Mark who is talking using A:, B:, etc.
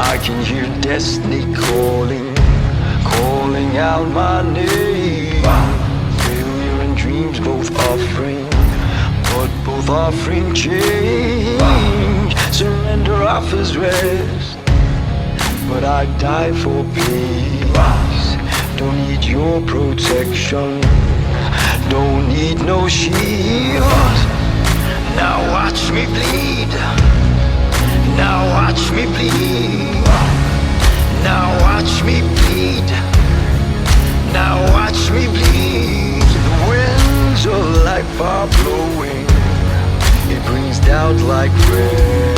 A: I can hear destiny calling, calling out my name. Failure and dreams both offering, but both offering change. Surrender offers rest, but I die for peace. Don't need your protection, don't need no shield. Now watch me bleed, now watch me bleed, now watch me bleed, now watch me bleed. The winds of life are blowing, it brings doubt like rain.